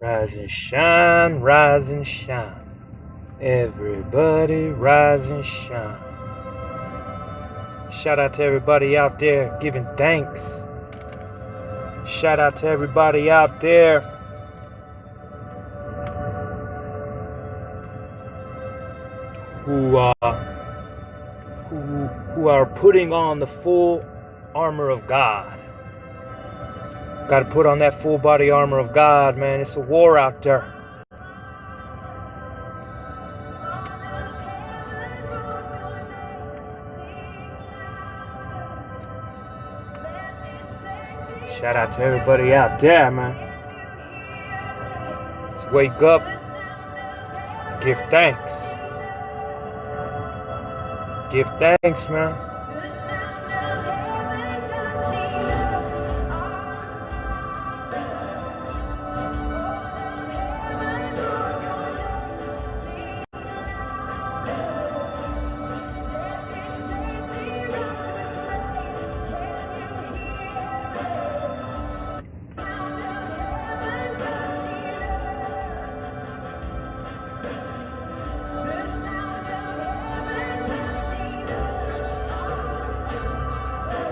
Rise and shine, rise and shine. Everybody rise and shine. Shout out to everybody out there giving thanks. Shout out to everybody out there who are putting on the full armor of God. Got to put on that full body armor of God, man. It's a war out there. Shout out to everybody out there, man. Let's wake up. Give thanks. Give thanks, man.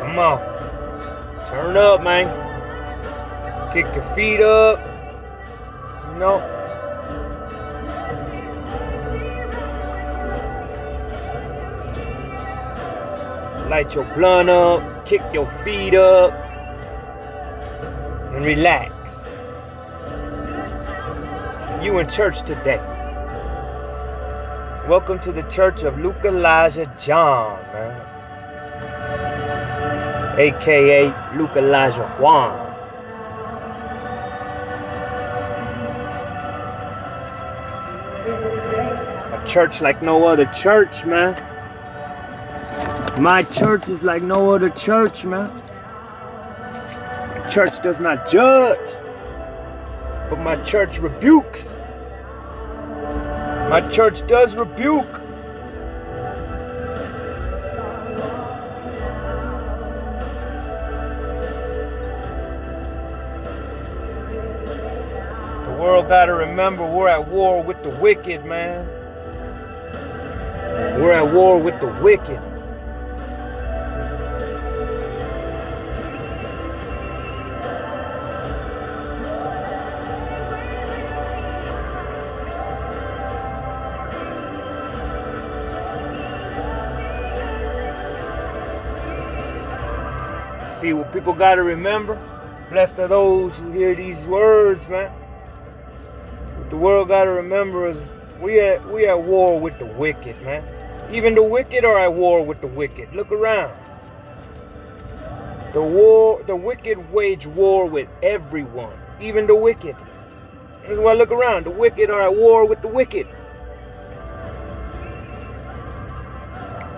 Come on. Turn up, man. Kick your feet up. You know. Light your blunt up. Kick your feet up. And relax. You in church today. Welcome to the church of Luke Elijah John, man. AKA Luke Elijah Juan. A church like no other church, man. My church is like no other church, man. My church does not judge, but my church rebukes. My church does rebuke. The world gotta remember we're at war with the wicked, man. We're at war with the wicked. See, what people gotta remember, blessed are those who hear these words, man. What the world gotta remember is we at war with the wicked, man. Even the wicked are at war with the wicked. Look around. The wicked wage war with everyone, even the wicked. That's why, look around. The wicked are at war with the wicked.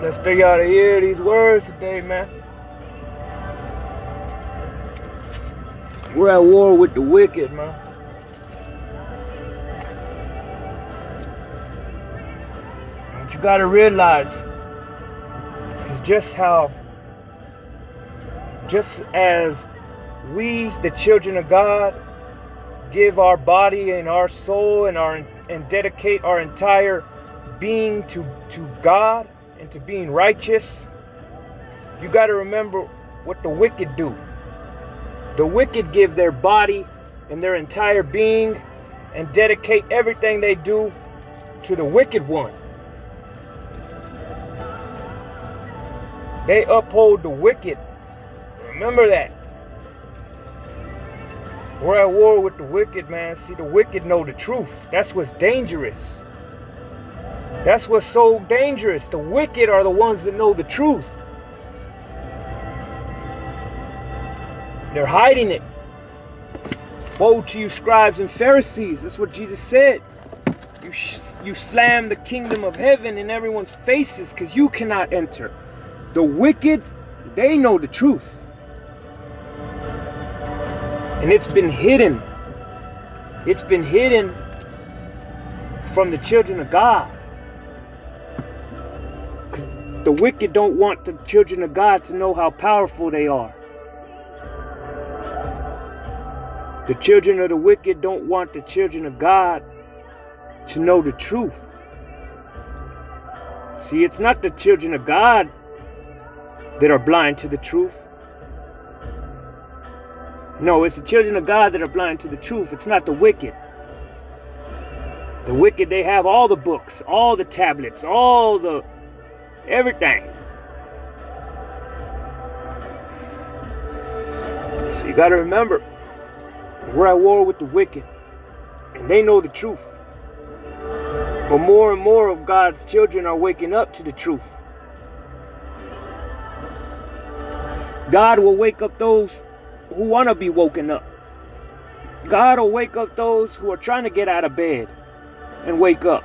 Let's stay y'all to hear these words today, man. We're at war with the wicked, man. What you gotta realize is just as we, the children of God, give our body and our soul and dedicate our entire being to God and to being righteous, you gotta remember what the wicked do. The wicked give their body and their entire being and dedicate everything they do to the wicked one. They uphold the wicked. Remember that. We're at war with the wicked, man. See, the wicked know the truth. That's what's dangerous. That's what's so dangerous. The wicked are the ones that know the truth. They're hiding it. Woe to you, scribes and Pharisees. That's what Jesus said. You slam the kingdom of heaven in everyone's faces because you cannot enter. The wicked, they know the truth. And it's been hidden. It's been hidden from the children of God. Because the wicked don't want the children of God to know how powerful they are. The children of the wicked don't want the children of God to know the truth. See, it's not the children of God that are blind to the truth. No, it's the children of God that are blind to the truth. It's not the wicked. The wicked, they have all the books, all the tablets, all the everything. So you got to remember, we're at war with the wicked, and they know the truth. But more and more of God's children are waking up to the truth. God will wake up those who want to be woken up. God will wake up those who are trying to get out of bed and wake up.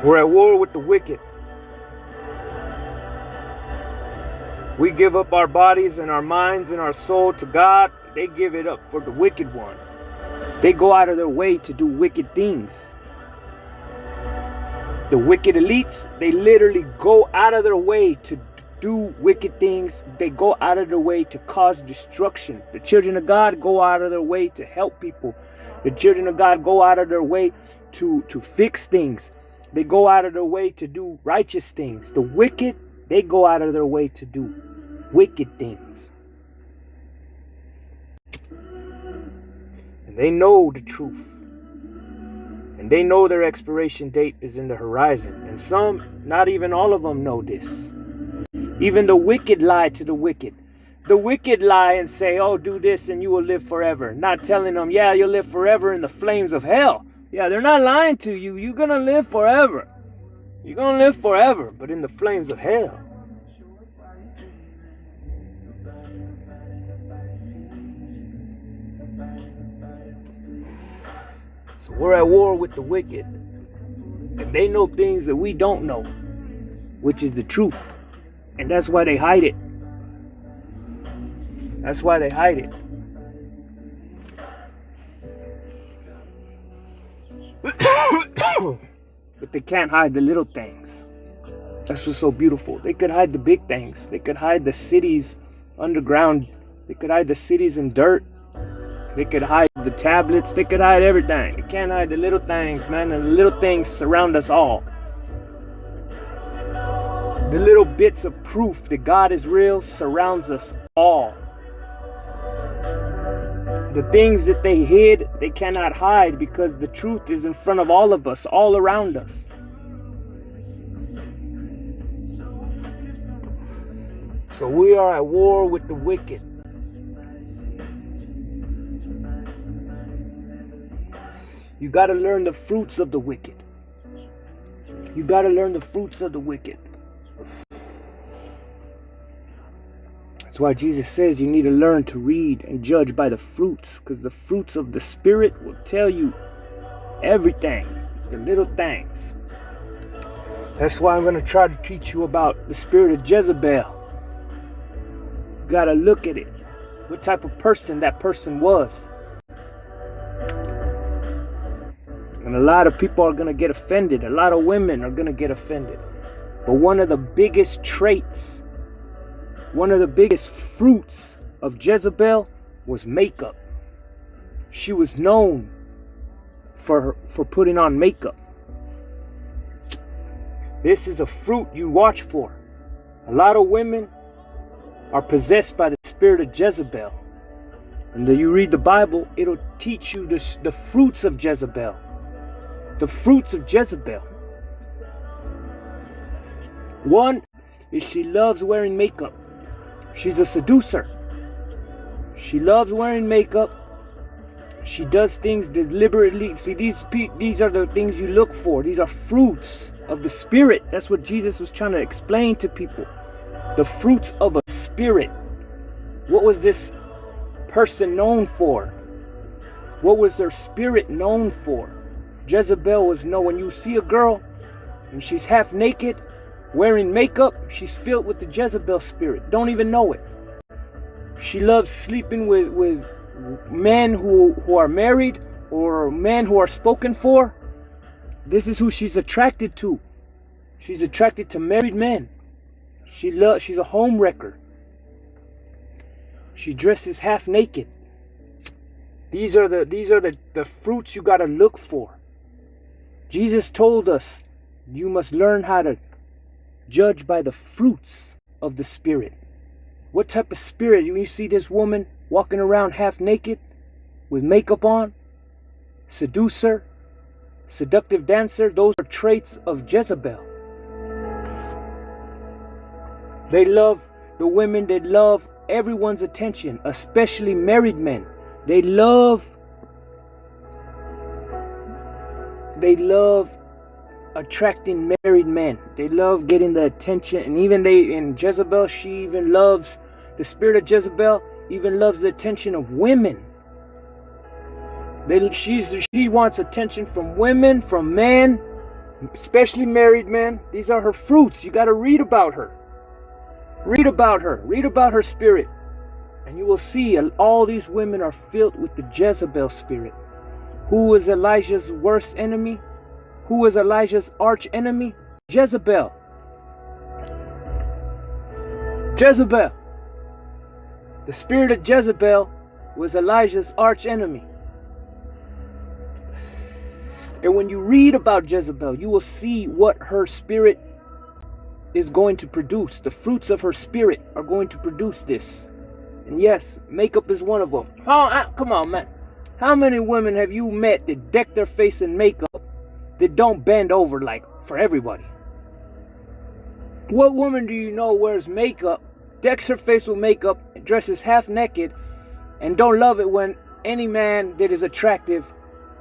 We're at war with the wicked. We give up our bodies and our minds and our soul to God. They give it up for the wicked one. They go out of their way to do wicked things. The wicked elites, they literally go out of their way to do wicked things. They go out of their way to cause destruction. The children of God go out of their way to help people. The children of God go out of their way to fix things. They go out of their way to do righteous things. The wicked, they go out of their way to do wicked things. And they know the truth. And they know their expiration date is in the horizon. And some, not even all of them, know this. Even the wicked lie to the wicked. The wicked lie and say, oh, do this and you will live forever. Not telling them, yeah, you'll live forever in the flames of hell. Yeah, they're not lying to you. You're going to live forever. You're going to live forever, but in the flames of hell. So we're at war with the wicked. And they know things that we don't know, which is the truth. And that's why they hide it. That's why they hide it. But they can't hide the little things. That's what's so beautiful. They could hide the big things. They could hide the cities underground. They could hide the cities in dirt. They could hide the tablets. They could hide everything. They can't hide the little things, man. And the little things surround us all. The little bits of proof that God is real surrounds us all. The things that they hid, they cannot hide because the truth is in front of all of us, all around us. So we are at war with the wicked. You got to learn the fruits of the wicked. You got to learn the fruits of the wicked. That's why Jesus says you need to learn to read and judge by the fruits, because the fruits of the Spirit will tell you everything, the little things. That's why I'm going to try to teach you about the spirit of Jezebel. You got to look at it, what type of person that person was. And a lot of people are going to get offended. A lot of women are going to get offended. But one of the biggest traits, one of the biggest fruits of Jezebel was makeup. She was known for putting on makeup. This is a fruit you watch for. A lot of women are possessed by the spirit of Jezebel. And then you read the Bible, it'll teach you the fruits of Jezebel. The fruits of Jezebel. One is she loves wearing makeup. She's a seducer. She loves wearing makeup. She does things deliberately. See, these are the things you look for. These are fruits of the Spirit. That's what Jesus was trying to explain to people. The fruits of a spirit. What was this person known for? What was their spirit known for? Jezebel was known. When you see a girl and she's half naked, wearing makeup, she's filled with the Jezebel spirit. Don't even know it. She loves sleeping with men who are married or men who are spoken for. This is who she's attracted to. She's attracted to married men. She's a home wrecker. She dresses half naked. These are the fruits you got to look for. Jesus told us you must learn how to judge by the fruits of the Spirit. What type of spirit? You see this woman walking around half naked with makeup on? Seducer, seductive dancer, those are traits of Jezebel. They love the women that love everyone's attention, especially married men. They love attracting married men. They love getting the attention. And even in Jezebel, she even loves, the spirit of Jezebel even loves the attention of women. She wants attention from women, from men, especially married men. These are her fruits. You got to read about her. Read about her. Read about her spirit. And you will see all these women are filled with the Jezebel spirit. Who was Elijah's worst enemy? Who was Elijah's arch enemy? Jezebel. Jezebel. The spirit of Jezebel was Elijah's arch enemy. And when you read about Jezebel, you will see what her spirit is going to produce. The fruits of her spirit are going to produce this. And yes, makeup is one of them. Come on, man. How many women have you met that deck their face in makeup that don't bend over like for everybody? What woman do you know wears makeup, decks her face with makeup, dresses half naked, and don't love it when any man that is attractive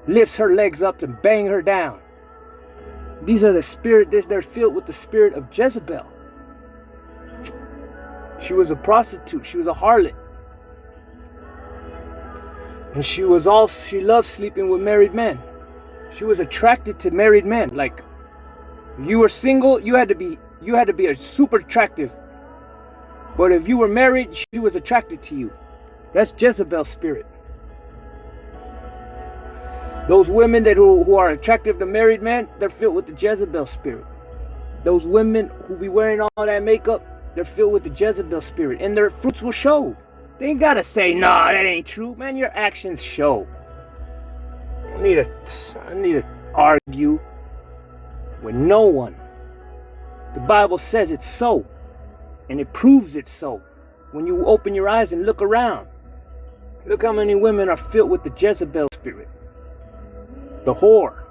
lifts her legs up and bang her down? These are the spirit, they're filled with the spirit of Jezebel. She was a prostitute, she was a harlot. And she loved sleeping with married men. She was attracted to married men. Like, you were single, you had to be a super attractive. But if you were married, she was attracted to you. That's Jezebel's spirit. Those women who are attractive to married men, they're filled with the Jezebel spirit. Those women who be wearing all that makeup, they're filled with the Jezebel spirit. And their fruits will show. They ain't gotta say, nah, that ain't true. Man, your actions show. I need to argue with no one. The Bible says it's so. And it proves it's so. When you open your eyes and look around. Look how many women are filled with the Jezebel spirit. The whore.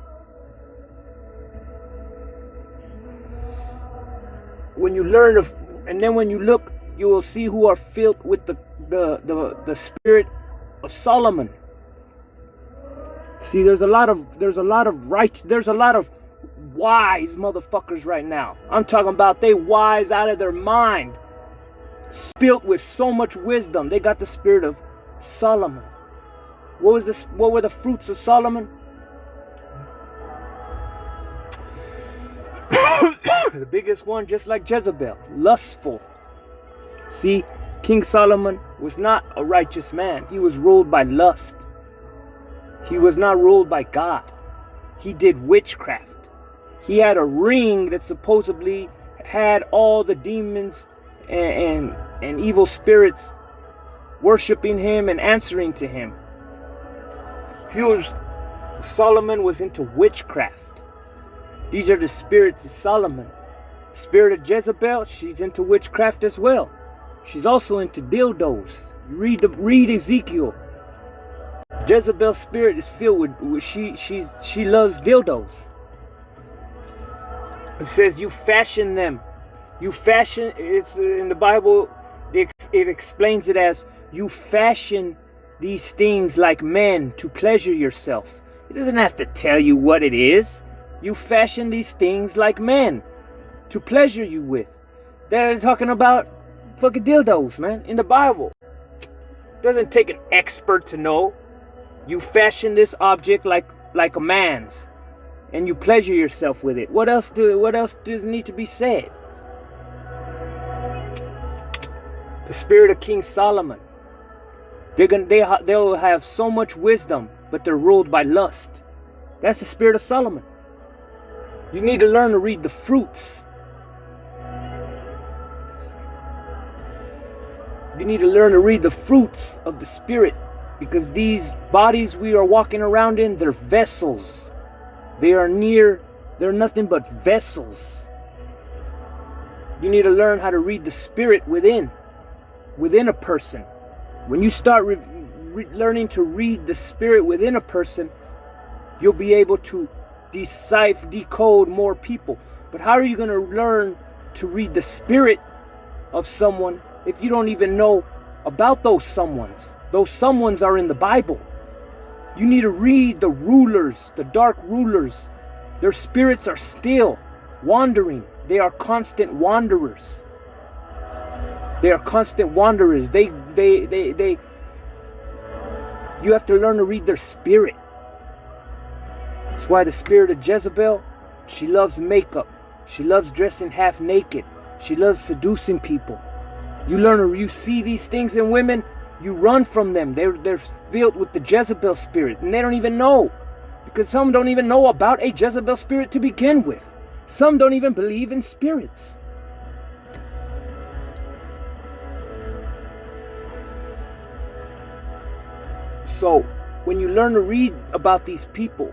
When you learn and then when you look, you will see who are filled with the spirit of Solomon. See, there's a lot of wise motherfuckers right now. I'm talking about they wise out of their mind, filled with so much wisdom. They got the spirit of Solomon. What were the fruits of Solomon? The biggest one, just like Jezebel, lustful. See, King Solomon was not a righteous man. He was ruled by lust. He was not ruled by God. He did witchcraft. He had a ring that supposedly had all the demons and evil spirits worshiping him and answering to him. Solomon was into witchcraft. These are the spirits of Solomon. Spirit of Jezebel, she's into witchcraft as well. She's also into dildos. Read Ezekiel. Jezebel's spirit is filled with she loves dildos. It says you fashion them. It's in the Bible, it explains it as you fashion these things like men to pleasure yourself. It doesn't have to tell you what it is. You fashion these things like men to pleasure you with. They're talking about fucking dildos, man, in the Bible. It doesn't take an expert to know. You fashion this object like a man's, and you pleasure yourself with it. What else does need to be said? The spirit of King Solomon. They'll have so much wisdom, but they're ruled by lust. That's the spirit of Solomon. You need to learn to read the fruits. You need to learn to read the fruits of the spirit Because these bodies we are walking around in, they're vessels. They're nothing but vessels. You need to learn how to read the spirit within a person. When you start learning to read the spirit within a person, you'll be able to decode more people. But how are you going to learn to read the spirit of someone if you don't even know about those someones? Those someones are in the Bible. You need to read the rulers, the dark rulers. Their spirits are still wandering. They are constant wanderers. They are constant wanderers. You have to learn to read their spirit. That's why the spirit of Jezebel, she loves makeup. She loves dressing half naked. She loves seducing people. You see these things in women, you run from them. They're filled with the Jezebel spirit, and they don't even know. Because some don't even know about a Jezebel spirit to begin with. Some don't even believe in spirits. So, when you learn to read about these people,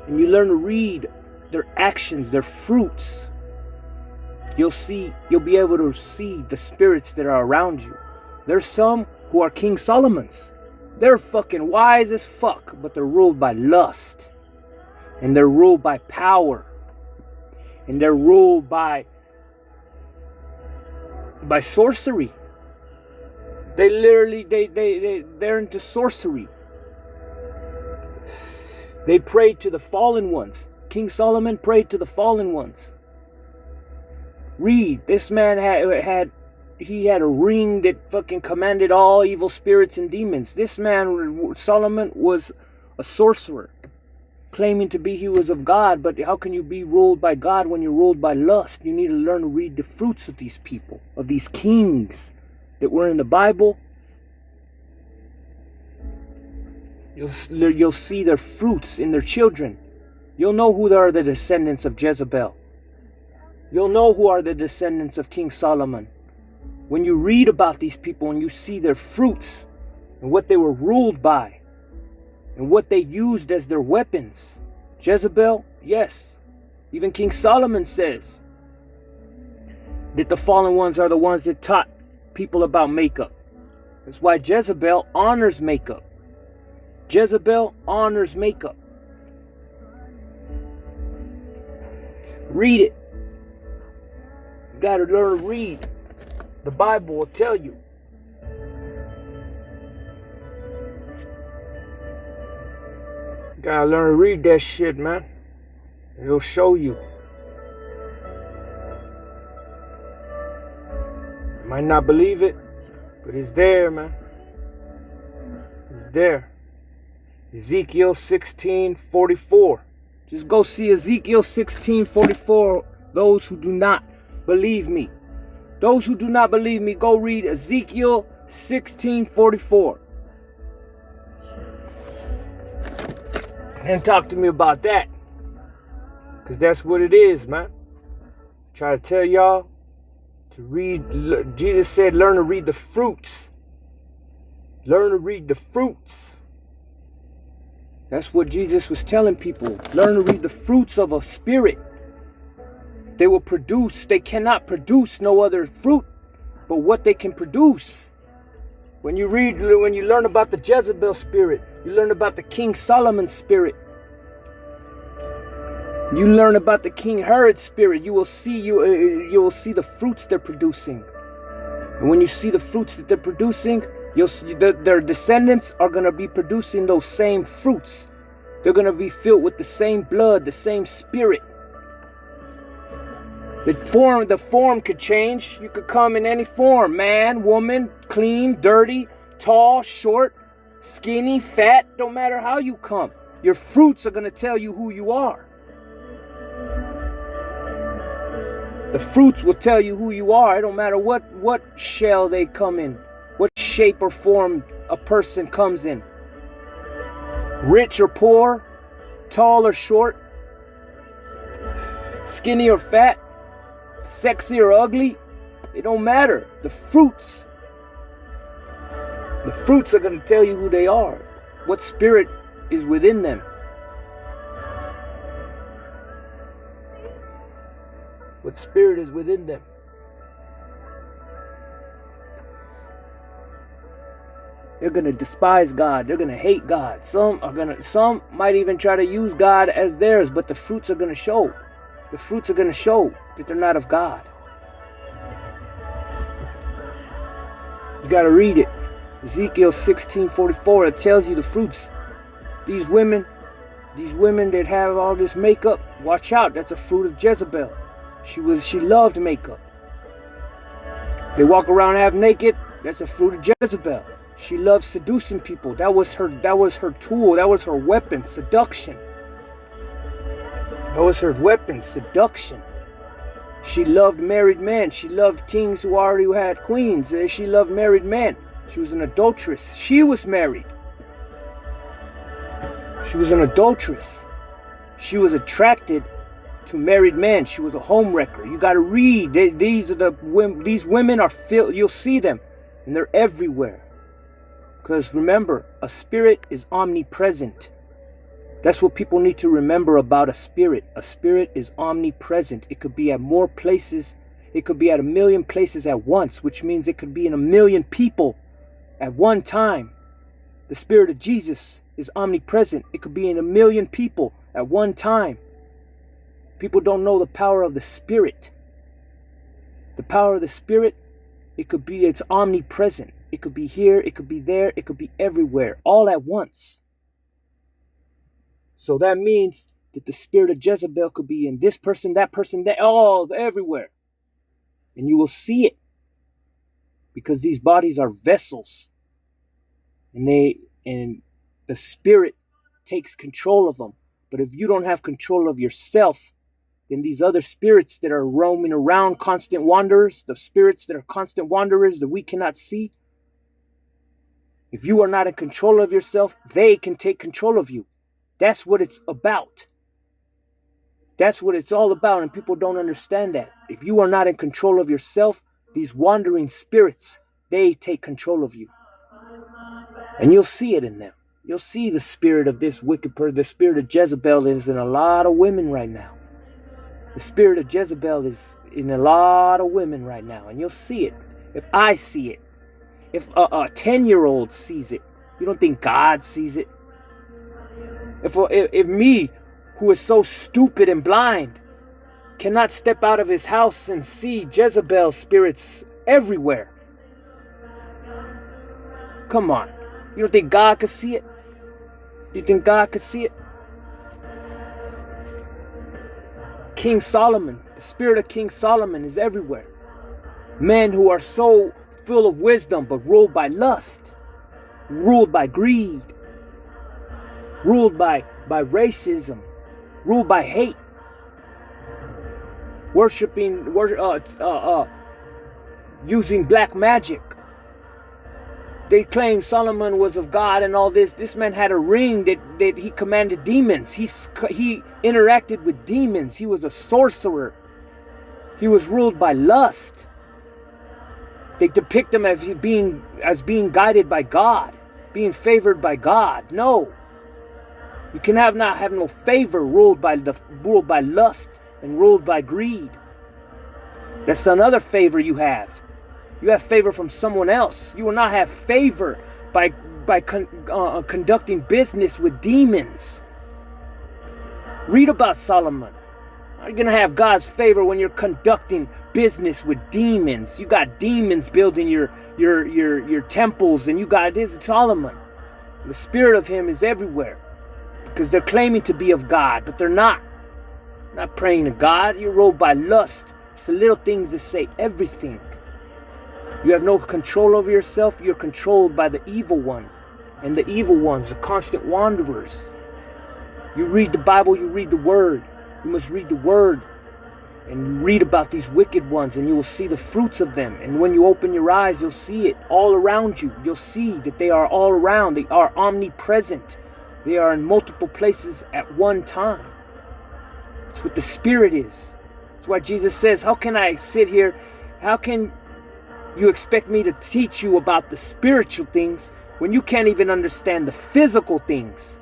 and you learn to read their actions, their fruits, you'll be able to see the spirits that are around you. There's some who are King Solomon's. They're fucking wise as fuck, but they're ruled by lust. And they're ruled by power. And they're ruled by sorcery. They're into sorcery. They prayed to the fallen ones. King Solomon prayed to the fallen ones. Read, this man had a ring that fucking commanded all evil spirits and demons. This man, Solomon, was a sorcerer, claiming to be he was of God. But how can you be ruled by God when you're ruled by lust? You need to learn to read the fruits of these people, of these kings that were in the Bible. You'll see their fruits in their children. You'll know who are the descendants of Jezebel. You'll know who are the descendants of King Solomon. When you read about these people and you see their fruits and what they were ruled by and what they used as their weapons. Jezebel, yes. Even King Solomon says that the fallen ones are the ones that taught people about makeup. That's why Jezebel honors makeup. Jezebel honors makeup. Read it. You gotta learn to read. The Bible will tell you. You gotta learn to read that shit, man. It'll show you. You might not believe it, but it's there, man. It's there. Ezekiel 16:44. Just go see Ezekiel 16:44. Those who do not believe me. Those who do not believe me, go read Ezekiel 16:44. And talk to me about that. Because that's what it is, man. Try to tell y'all to read. Jesus said, learn to read the fruits. Learn to read the fruits. That's what Jesus was telling people. Learn to read the fruits of a spirit. They will produce. They cannot produce no other fruit but what they can produce. When you learn about the Jezebel spirit, you learn about the King Solomon spirit. You learn about the King Herod spirit. You will see the fruits they're producing. And when you see the fruits that they're producing, you'll see their descendants are going to be producing those same fruits. They're going to be filled with the same blood, the same spirit. The form could change. You could come in any form. Man, woman, clean, dirty, tall, short, skinny, fat. Don't matter how you come. Your fruits are going to tell you who you are. The fruits will tell you who you are. It don't matter what shell they come in. What shape or form a person comes in. Rich or poor, tall or short, skinny or fat, sexy or ugly, it don't matter. The fruits The fruits are going to tell you who they are, what spirit is within them. What spirit is within them. They're going to despise God. They're going to hate God. Some might even try to use God as theirs, but the fruits are going to show. The fruits are going to show that they're not of God. You got to read it. Ezekiel 16:44, it tells you the fruits. These women that have all this makeup, watch out. That's a fruit of Jezebel. She loved makeup. They walk around half naked. That's a fruit of Jezebel. She loved seducing people. That was her tool. That was her weapon, seduction. That was her weapon, seduction. She loved married men. She loved kings who already had queens. She loved married men. She was an adulteress. She was married. She was an adulteress. She was attracted to married men. She was a homewrecker. You got to read. These women are filled. You'll see them, and they're everywhere. Because remember, a spirit is omnipresent. That's what people need to remember about a spirit. A spirit is omnipresent. It could be at more places. It could be at 1,000,000 places at once, which means it could be in 1,000,000 people at one time. The spirit of Jesus is omnipresent. It could be in 1,000,000 people at one time. People don't know the power of the spirit. The power of the spirit, it's omnipresent. It could be here, it could be there, it could be everywhere, all at once. So that means that the spirit of Jezebel could be in this person, that, all everywhere. And you will see it. Because these bodies are vessels. And the spirit takes control of them. But if you don't have control of yourself, then these other spirits that are roaming around, constant wanderers, the spirits that are constant wanderers that we cannot see, if you are not in control of yourself, they can take control of you. That's what it's about. That's what it's all about, and people don't understand that. If you are not in control of yourself, these wandering spirits, they take control of you. And you'll see it in them. You'll see the spirit of this wicked person. The spirit of Jezebel is in a lot of women right now. The spirit of Jezebel is in a lot of women right now, and you'll see it. If I see it, if a 10-year-old sees it, you don't think God sees it? If me, who is so stupid and blind, cannot step out of his house and see Jezebel spirits everywhere, come on, you don't think God could see it? You think God could see it? King Solomon, the spirit of King Solomon is everywhere. Men who are so full of wisdom but ruled by lust, ruled by greed, ruled by racism, ruled by hate, using black magic. They claim Solomon was of God and all this. This man had a ring that he commanded demons. He interacted with demons. He was a sorcerer. He was ruled by lust. They depict him as being guided by God, being favored by God. No. You can not have no favor, ruled by lust and ruled by greed. That's another favor you have. You have favor from someone else. You will not have favor by conducting business with demons. Read about Solomon. How are you going to have God's favor when you're conducting business with demons? You got demons building your temples, and you got this Solomon. The spirit of him is everywhere. Because they're claiming to be of God, but they're not. They're not praying to God. You're ruled by lust. It's the little things that say everything. You have no control over yourself. You're controlled by the evil one. And the evil ones are constant wanderers. You read the Bible, you read the Word. You must read the Word and read about these wicked ones, and you will see the fruits of them. And when you open your eyes, you'll see it all around you. You'll see that they are all around. They are omnipresent. They are in multiple places at one time. That's what the Spirit is. That's why Jesus says, how can I sit here? How can you expect me to teach you about the spiritual things when you can't even understand the physical things.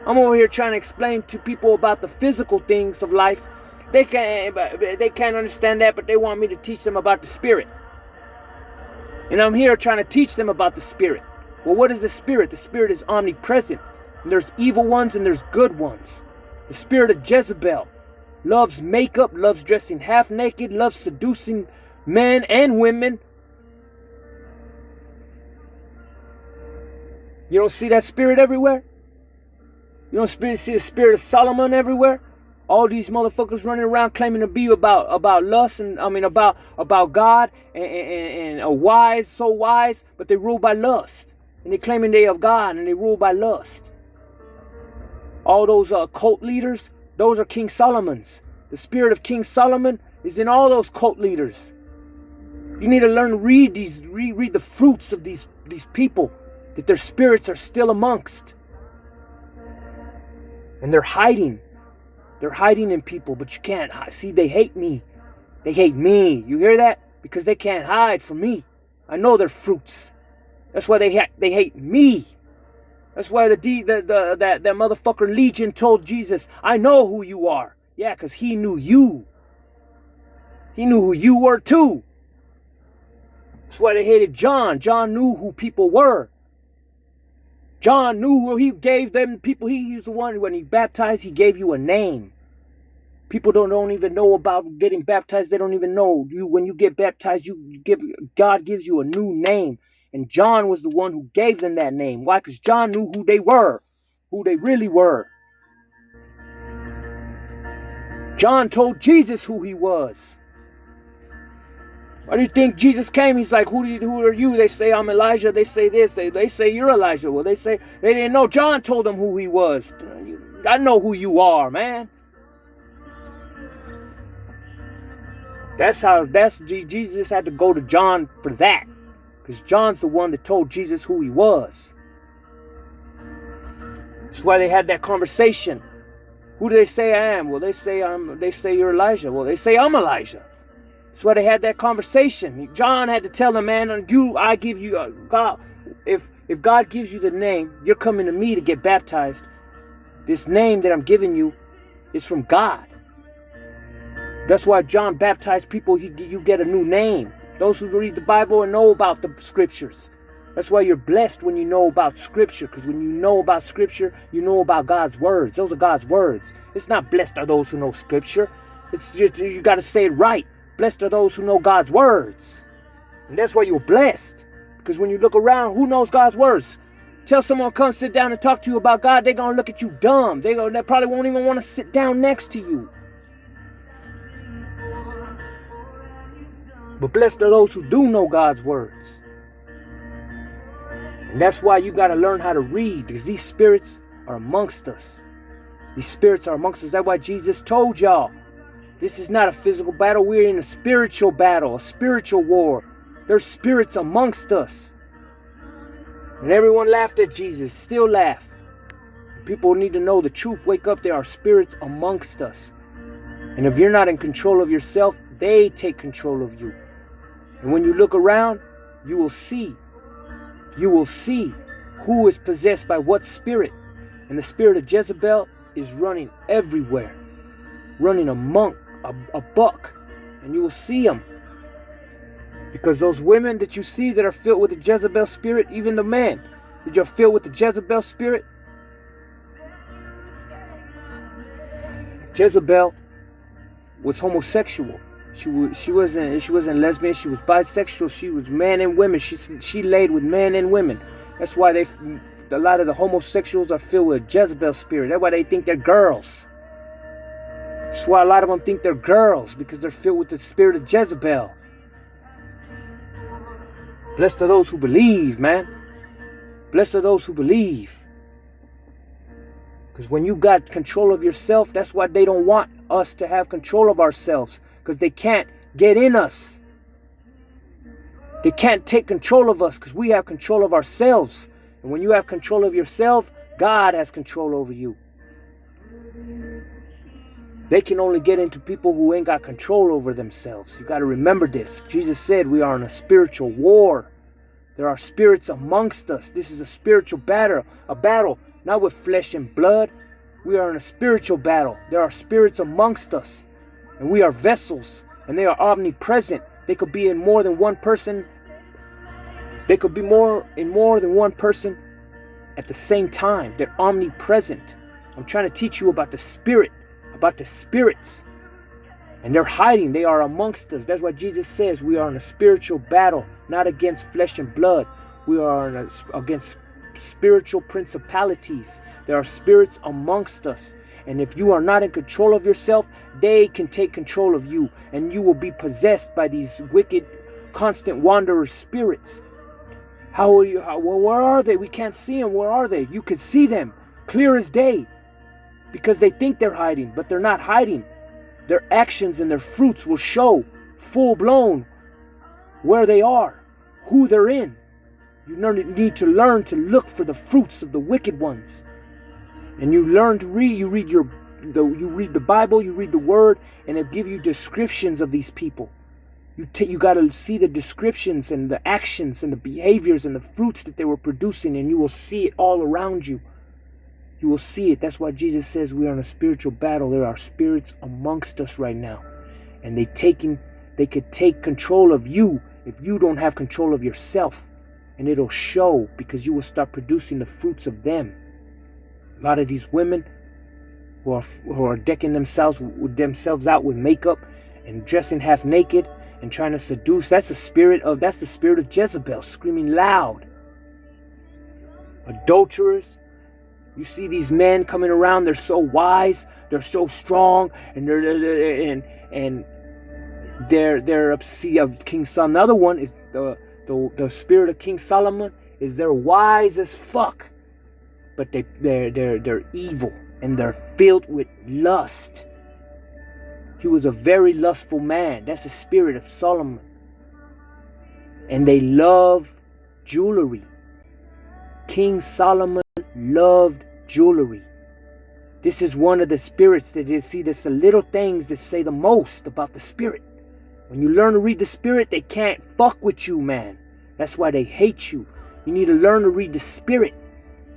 I'm over here trying to explain to people about the physical things of life. They can't understand that, but they want me to teach them about the spirit. And I'm here trying to teach them about the spirit. Well, what is the spirit? The spirit is omnipresent. And there's evil ones and there's good ones. The spirit of Jezebel loves makeup, loves dressing half naked, loves seducing men and women. You don't see that spirit everywhere? You don't see the spirit of Solomon everywhere? All these motherfuckers running around claiming to be about lust and about God and wise, so wise, but they rule by lust. And they claiming they of God and they rule by lust. All those cult leaders, those are King Solomon's. The spirit of King Solomon is in all those cult leaders. You need to learn to read the fruits of these people, that their spirits are still amongst. And they're hiding. They're hiding in people, but you can't see. They hate me. They hate me. You hear that? Because they can't hide from me. I know their fruits. That's why they hate me. That's why that motherfucker Legion told Jesus, I know who you are. Yeah, because he knew you. He knew who you were too. That's why they hated John. John knew who people were. John knew who he gave them people. He's the one, when he baptized, he gave you a name. People don't even know about getting baptized. They don't even know. When you get baptized, God gives you a new name. And John was the one who gave them that name. Why? Because John knew who they were. Who they really were. John told Jesus who he was. Why do you think Jesus came? He's like, who are you? They say, I'm Elijah. They say this. They say, you're Elijah. Well, they say, they didn't know. John told them who he was. I know who you are, man. Jesus had to go to John for that. Because John's the one that told Jesus who he was. That's why they had that conversation. Who do they say I am? Well, they say you're Elijah. Well, they say I'm Elijah. That's why they had that conversation. John had to tell them, man, I give you God. If God gives you the name, you're coming to me to get baptized. This name that I'm giving you is from God. That's why John baptized people. You get a new name. Those who read the Bible and know about the scriptures. That's why you're blessed when you know about scripture. Because when you know about scripture, you know about God's words. Those are God's words. It's not blessed are those who know scripture. It's just, you got to say it right. Blessed are those who know God's words. And that's why you're blessed. Because when you look around, who knows God's words? Tell someone come sit down and talk to you about God, they're going to look at you dumb. They probably won't even want to sit down next to you. But blessed are those who do know God's words. And that's why you got to learn how to read. Because these spirits are amongst us. These spirits are amongst us. That's why Jesus told y'all. This is not a physical battle. We're in a spiritual battle. A spiritual war. There's spirits amongst us. And everyone laughed at Jesus. Still laugh. People need to know the truth. Wake up. There are spirits amongst us. And if you're not in control of yourself, they take control of you. And when you look around, you will see. You will see who is possessed by what spirit. And the spirit of Jezebel is running everywhere. Running among a buck. And you will see them. Because those women that you see that are filled with the Jezebel spirit, even the men that are filled with the Jezebel spirit. Jezebel was homosexual. She wasn't lesbian. She was bisexual. She was man and women. She laid with men and women. That's why a lot of the homosexuals are filled with Jezebel spirit. That's why they think they're girls. That's why a lot of them think they're girls, because they're filled with the spirit of Jezebel. Blessed are those who believe, man. Blessed are those who believe. Because when you got control of yourself, that's why they don't want us to have control of ourselves. Because they can't get in us. They can't take control of us because we have control of ourselves. And when you have control of yourself, God has control over you. They can only get into people who ain't got control over themselves. You got to remember this. Jesus said we are in a spiritual war. There are spirits amongst us. This is a spiritual battle, not with flesh and blood. We are in a spiritual battle. There are spirits amongst us, and we are vessels, and they are omnipresent. They could be in more than one person. They could be in more than one person at the same time. They're omnipresent. I'm trying to teach you about the spirit, about the spirits. And they're hiding. They are amongst us. That's why Jesus says we are in a spiritual battle, not against flesh and blood. We are against spiritual principalities. There are spirits amongst us. And if you are not in control of yourself, they can take control of you. And you will be possessed by these wicked, constant wanderer spirits. Where are they? We can't see them. Where are they? You can see them clear as day. Because they think they're hiding, but they're not hiding. Their actions and their fruits will show full blown where they are, who they're in. You need to learn to look for the fruits of the wicked ones. And you learn to read. You read the Bible, you read the Word, and it'll give you descriptions of these people. You got to see the descriptions and the actions and the behaviors and the fruits that they were producing, and you will see it all around you. You will see it. That's why Jesus says we are in a spiritual battle. There are spirits amongst us right now. And they could take control of you if you don't have control of yourself. And it'll show, because you will start producing the fruits of them. A lot of these women who are decking themselves out with makeup and dressing half naked and trying to seduce, that's the spirit of Jezebel screaming loud. Adulterers. You see these men coming around, they're so wise, they're so strong, and they're of King Solomon. Another one is the spirit of King Solomon is they're wise as fuck, but they're evil and they're filled with lust. He was a very lustful man. That's the spirit of Solomon. And they love jewelry. King Solomon loved jewelry. This is one of the spirits that you see. That's the little things that say the most about the spirit. When you learn to read the spirit, they can't fuck with you, man. That's why they hate you. You need to learn to read the spirit.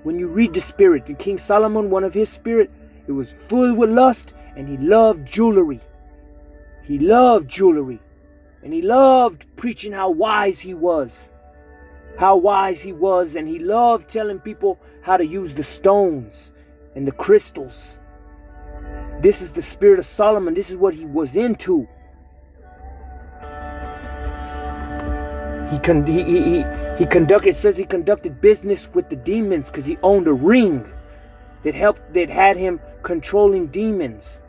When you read the spirit, the King Solomon, one of his spirit, it was full with lust, and he loved jewelry. He loved jewelry. And he loved preaching how wise he was. How wise he was, and he loved telling people how to use the stones and the crystals. This is the spirit of Solomon. This is what he was into. It says he conducted business with the demons because he owned a ring that had him controlling demons.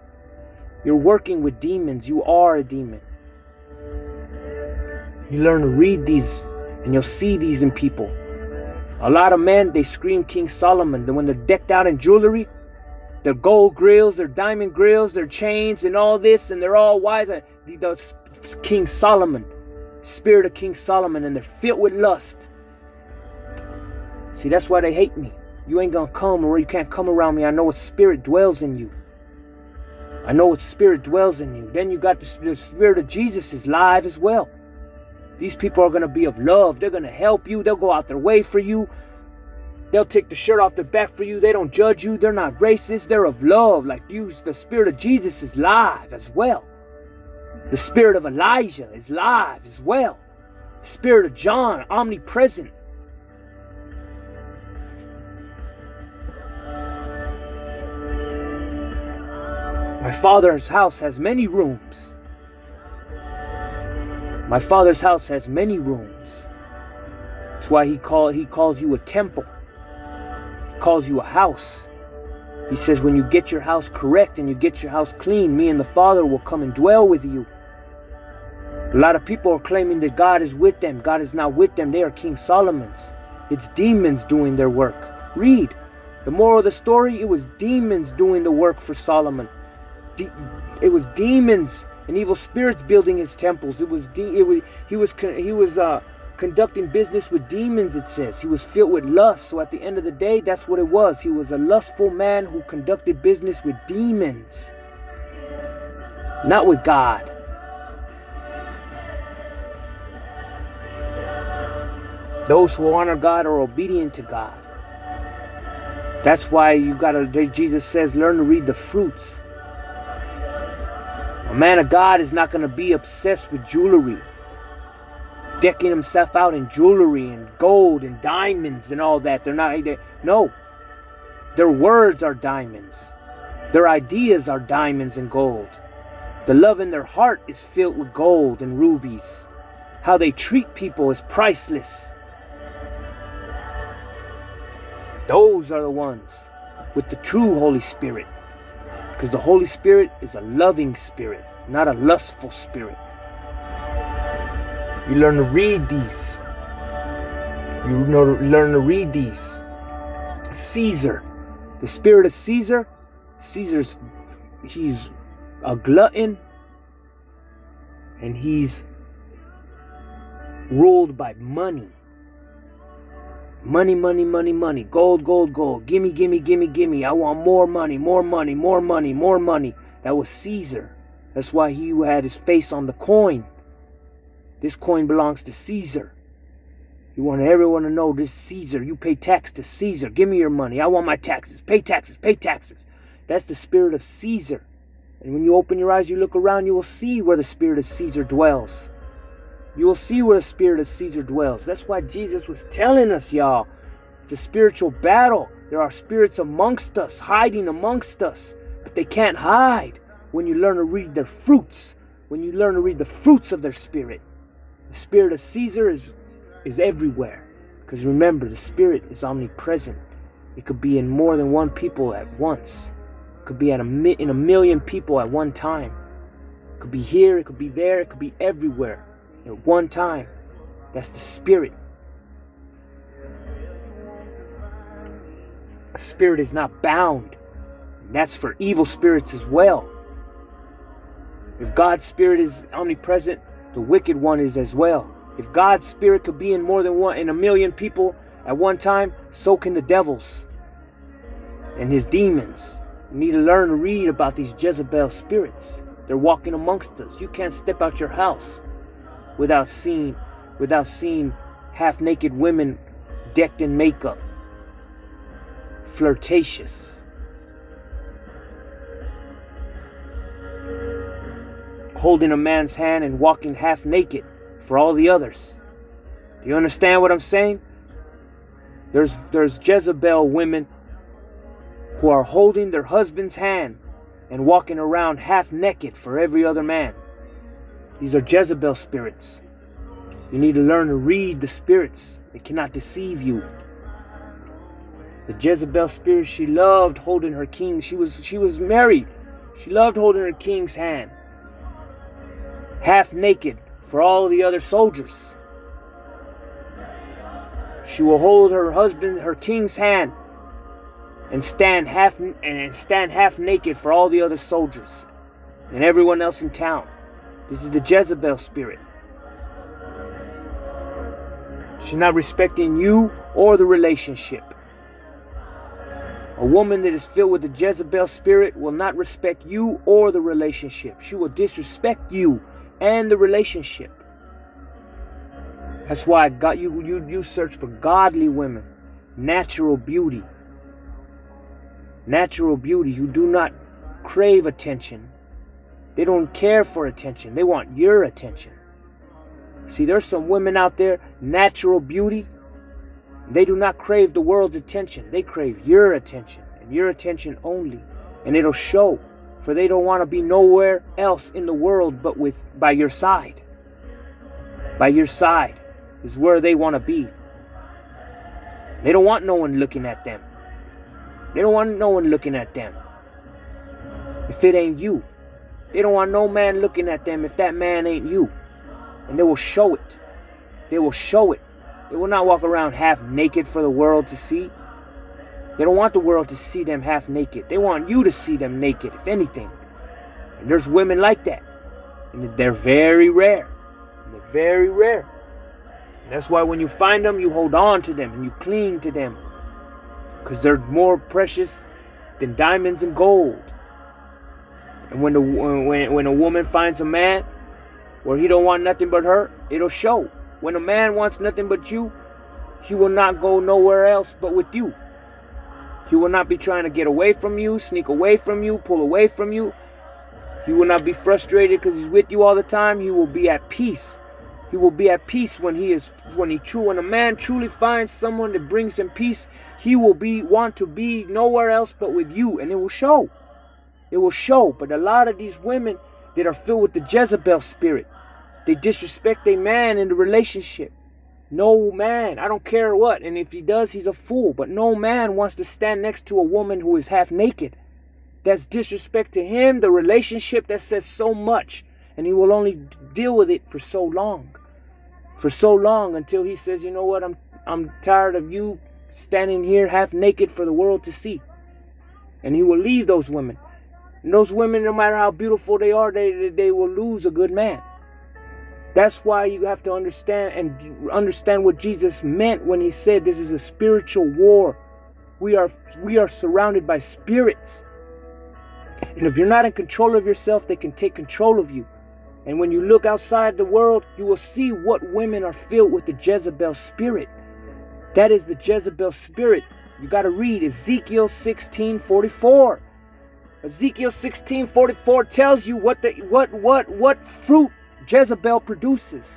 You're working with demons. You are a demon. You learn to read these, and you'll see these in people. A lot of men, they scream King Solomon. Then when they're decked out in jewelry, their gold grills, their diamond grills, their chains, and all this, and they're all wise. The King Solomon, spirit of King Solomon, and they're filled with lust. See, that's why they hate me. You ain't gonna come, or you can't come around me. I know what spirit dwells in you. I know what spirit dwells in you. Then you got the spirit of Jesus is live as well. These people are going to be of love. They're going to help you. They'll go out their way for you. They'll take the shirt off their back for you. They don't judge you. They're not racist. They're of love. Like you, the spirit of Jesus is live as well. The spirit of Elijah is live as well. The spirit of John, omnipresent. My Father's house has many rooms. My Father's house has many rooms. That's why he calls you a temple. He calls you a house. He says when you get your house correct and you get your house clean, me and the Father will come and dwell with you. A lot of people are claiming that God is with them. God is not with them. They are King Solomon's. It's demons doing their work. Read. The moral of the story, it was demons doing the work for Solomon. It was demons and evil spirits building his temples. He was conducting business with demons, it says. He was filled with lust. So at the end of the day, that's what it was. He was a lustful man who conducted business with demons, not with God. Those who honor God are obedient to God. That's why Jesus says, learn to read the fruits. A man of God is not going to be obsessed with jewelry, decking himself out in jewelry and gold and diamonds and all that. No. Their words are diamonds. Their ideas are diamonds and gold. The love in their heart is filled with gold and rubies. How they treat people is priceless. Those are the ones with the true Holy Spirit. Because the Holy Spirit is a loving spirit, not a lustful spirit. You learn to read these. Learn to read these. Caesar. The spirit of Caesar. He's a glutton. And he's ruled by money. Money, money, money, money. Gold, gold, gold. Gimme, gimme, gimme, gimme. I want more money, more money, more money, more money. That was Caesar. That's why he had his face on the coin. This coin belongs to Caesar. He wanted everyone to know this Caesar. You pay tax to Caesar. Give me your money. I want my taxes. Pay taxes. Pay taxes. That's the spirit of Caesar. And when you open your eyes, you look around, you will see where the spirit of Caesar dwells. You will see where the spirit of Caesar dwells. That's why Jesus was telling us, y'all. It's a spiritual battle. There are spirits amongst us, hiding amongst us. But they can't hide when you learn to read their fruits. When you learn to read the fruits of their spirit. The spirit of Caesar is everywhere. Because remember, the spirit is omnipresent. It could be in more than one people at once. It could be in a million people at one time. It could be here, it could be there, it could be everywhere. At one time. That's the spirit. The spirit is not bound. And that's for evil spirits as well. If God's spirit is omnipresent, the wicked one is as well. If God's spirit could be in more than a million people at one time, so can the devils and his demons. You need to learn to read about these Jezebel spirits. They're walking amongst us. You can't step out your house without seeing half-naked women decked in makeup, flirtatious, holding a man's hand and walking half-naked for all the others. Do you understand what I'm saying? There's Jezebel women who are holding their husband's hand and walking around half-naked for every other man. These are Jezebel spirits. You need to learn to read the spirits. They cannot deceive you. The Jezebel spirit, she loved holding her king. She was married. She loved holding her king's hand. Half naked for all the other soldiers. She will hold her king's hand and stand half naked for all the other soldiers and everyone else in town. This is the Jezebel spirit. She's not respecting you or the relationship. A woman that is filled with the Jezebel spirit will not respect you or the relationship. She will disrespect you and the relationship. That's why you search for godly women, natural beauty. Natural beauty who do not crave attention. They don't care for attention. They want your attention. See, there's some women out there, natural beauty. They do not crave the world's attention. They crave your attention and your attention only. And it'll show. For they don't want to be nowhere else in the world but by your side. By your side is where they want to be. They don't want no one looking at them. They don't want no one looking at them if it ain't you. They don't want no man looking at them if that man ain't you. And they will show it. They will show it. They will not walk around half naked for the world to see. They don't want the world to see them half naked. They want you to see them naked, if anything. And there's women like that. And they're very rare. And they're very rare. And that's why when you find them, you hold on to them and you cling to them. Because they're more precious than diamonds and gold. And when a woman finds a man where he don't want nothing but her, it'll show. When a man wants nothing but you, he will not go nowhere else but with you. He will not be trying to get away from you, sneak away from you, pull away from you. He will not be frustrated because he's with you all the time. He will be at peace. He will be at peace when a man truly finds someone that brings him peace, he will want to be nowhere else but with you, and it will show. It will show. But a lot of these women that are filled with the Jezebel spirit, they disrespect a man in the relationship. No man, I don't care what, and if he does, he's a fool. But no man wants to stand next to a woman who is half naked. That's disrespect to him, the relationship. That says so much, and he will only deal with it for so long. For so long, until he says, you know what, I'm tired of you standing here half naked for the world to see. And he will leave those women. And those women, no matter how beautiful they are, they will lose a good man. That's why you have to understand what Jesus meant when he said this is a spiritual war. We are surrounded by spirits. And if you're not in control of yourself, they can take control of you. And when you look outside the world, you will see what women are filled with the Jezebel spirit. That is the Jezebel spirit. You got to read Ezekiel 16:44. Ezekiel 16:44 tells you what fruit Jezebel produces.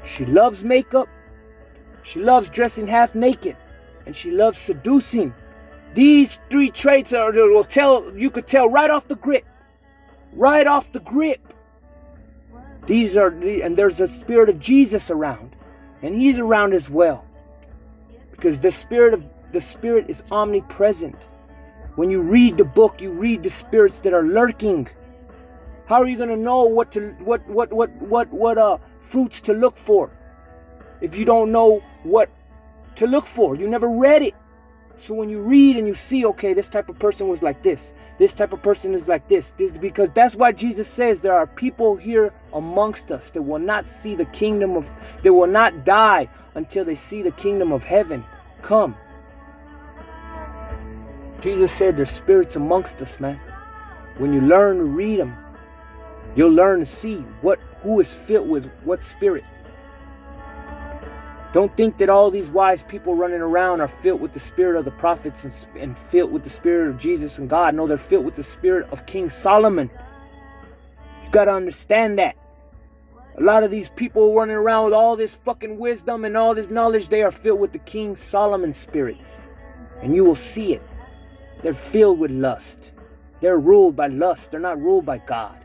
She loves makeup. She loves dressing half naked, and she loves seducing. These three traits you could tell right off the grip. Right off the grip. And there's the spirit of Jesus around, and he's around as well, because the spirit is omnipresent. When you read the book, you read the spirits that are lurking. How are you going to know what fruits to look for if you don't know what to look for? You never read it. So when you read and you see, okay, this type of person was like this. This type of person is like this. Because that's why Jesus says there are people here amongst us that will not see the kingdom of, they will not die until they see the kingdom of heaven come. Jesus said there's spirits amongst us, man. When you learn to read them, you'll learn to see who is filled with what spirit. Don't think that all these wise people running around are filled with the spirit of the prophets and filled with the spirit of Jesus and God. No, they're filled with the spirit of King Solomon. You got to understand that. A lot of these people running around with all this fucking wisdom and all this knowledge, they are filled with the King Solomon spirit. And you will see it. They're filled with lust. They're ruled by lust. They're not ruled by God.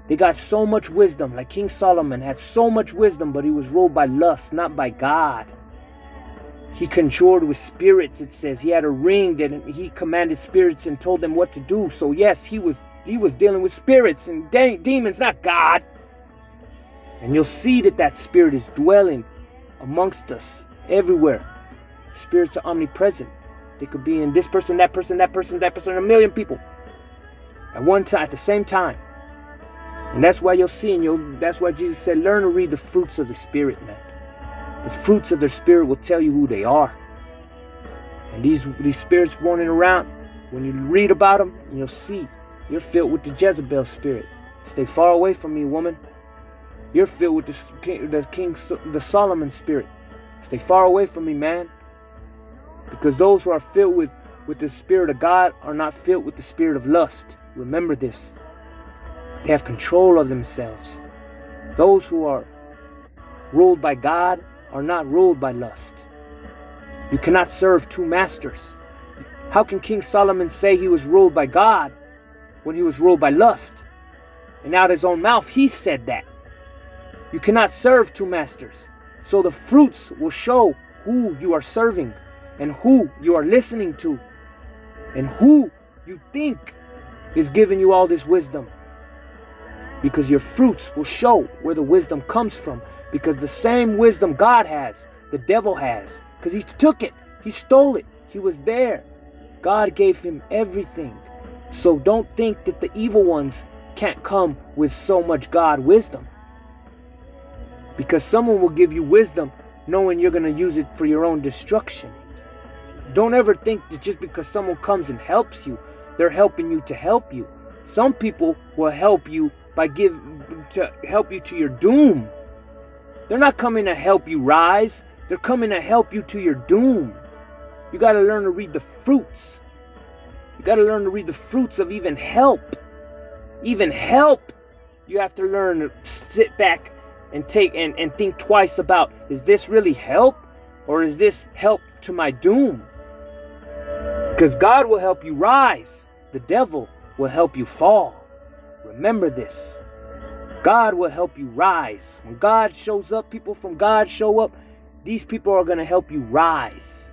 They got so much wisdom, like King Solomon had so much wisdom, but he was ruled by lust, not by God. He conjured with spirits, it says. He had a ring that he commanded spirits and told them what to do. So yes, he was dealing with spirits and demons, not God. And you'll see that spirit is dwelling amongst us everywhere. Spirits are omnipresent. They could be in this person, that person, that person, that person, a million people at one time, at the same time. And that's why you'll see, that's why Jesus said, learn to read the fruits of the Spirit, man. The fruits of their spirit will tell you who they are. And these spirits running around, when you read about them, you'll see you're filled with the Jezebel spirit. Stay far away from me, woman. You're filled with the Solomon spirit. Stay far away from me, man. Because those who are filled with the Spirit of God are not filled with the spirit of lust. Remember this. They have control of themselves. Those who are ruled by God are not ruled by lust. You cannot serve two masters. How can King Solomon say he was ruled by God when he was ruled by lust? And out of his own mouth he said that. You cannot serve two masters. So the fruits will show who you are serving and who you are listening to and who you think is giving you all this wisdom. Because your fruits will show where the wisdom comes from. Because the same wisdom God has, the devil has. Because he took it. He stole it. He was there. God gave him everything. So don't think that the evil ones can't come with so much God wisdom. Because someone will give you wisdom knowing you're going to use it for your own destruction. Don't ever think that just because someone comes and helps you, they're helping you to help you. Some people will help you to help you to your doom. They're not coming to help you rise. They're coming to help you to your doom. You got to learn to read the fruits. You got to learn to read the fruits of even help. Even help. You have to learn to sit back and take and think twice about, is this really help? Or is this help to my doom? Because God will help you rise. The devil will help you fall. Remember this. God will help you rise. When God shows up, people from God show up, these people are going to help you rise.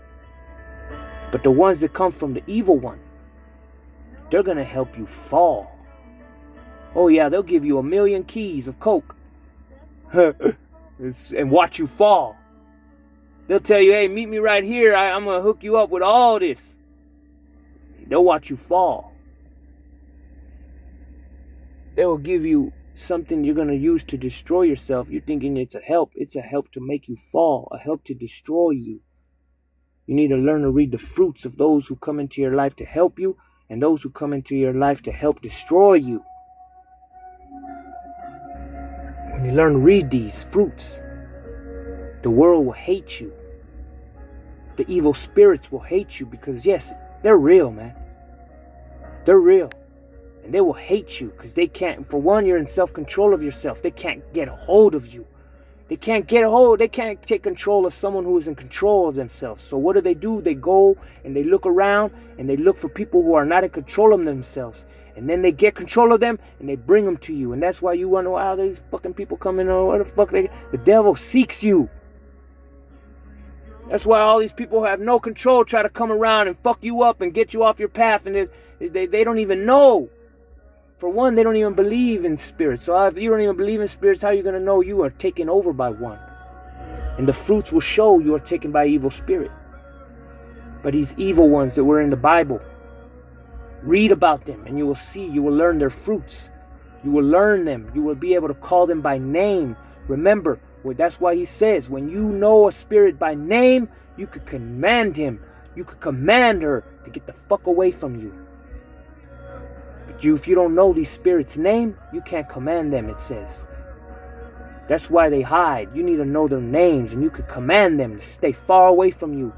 But the ones that come from the evil one, they're going to help you fall. Oh yeah, they'll give you 1,000,000 keys of coke and watch you fall. They'll tell you, hey, meet me right here. I'm going to hook you up with all this. They'll watch you fall. They will give you something you're going to use to destroy yourself. You're thinking it's a help. It's a help to make you fall, a help to destroy you. You need to learn to read the fruits of those who come into your life to help you and those who come into your life to help destroy you. When you learn to read these fruits, the world will hate you. The evil spirits will hate you because, yes, they're real, man. They're real. And they will hate you because they can't, for one, you're in self-control of yourself. They can't get a hold of you. They can't take control of someone who is in control of themselves. So what do? They go and they look around and they look for people who are not in control of themselves. And then they get control of them and they bring them to you. And that's why you wonder, wow, these fucking people coming on, what the fuck? The devil seeks you. That's why all these people who have no control try to come around and fuck you up and get you off your path. And they don't even know. For one, they don't even believe in spirits. So if you don't even believe in spirits, how are you going to know you are taken over by one? And the fruits will show you are taken by evil spirit. But these evil ones that were in the Bible, read about them and you will see, you will learn their fruits. You will learn them. You will be able to call them by name. Remember, that's why he says, when you know a spirit by name, you could command him. You could command her to get the fuck away from you. But if you don't know these spirits' name, you can't command them, it says. That's why they hide. You need to know their names and you could command them to stay far away from you.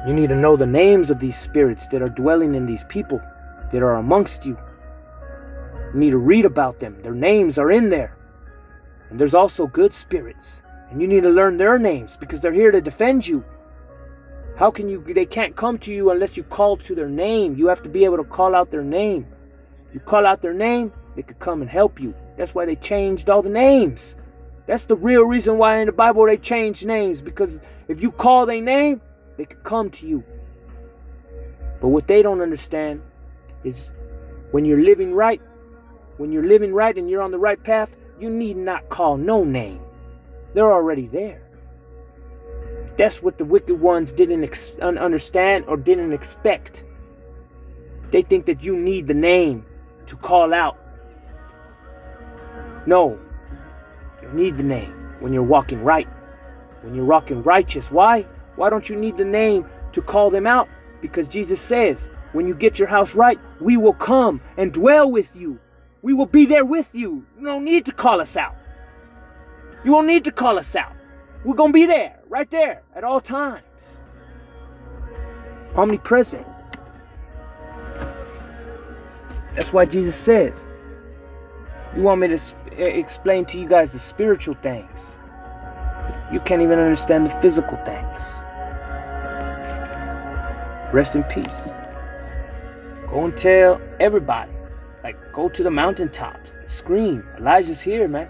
You need to know the names of these spirits that are dwelling in these people that are amongst you. You need to read about them. Their names are in there. And there's also good spirits. And you need to learn their names because they're here to defend you. How can you? They can't come to you unless you call to their name. You have to be able to call out their name. You call out their name, they could come and help you. That's why they changed all the names. That's the real reason why in the Bible they changed names. Because if you call their name, they could come to you. But what they don't understand is when you're living right, and you're on the right path, you need not call no name. They're already there. That's what the wicked ones didn't understand or didn't expect. They think that you need the name to call out. No, you need the name when you're walking right, when you're walking righteous. Why? Why don't you need the name to call them out? Because Jesus says, when you get your house right, we will come and dwell with you. We will be there with you. You don't need to call us out. You won't need to call us out. We're going to be there, right there, at all times. Omnipresent. That's why Jesus says, you want me to explain to you guys the spiritual things. You can't even understand the physical things. Rest in peace. Go and tell everybody. Like, go to the mountaintops and scream. Elijah's here, man.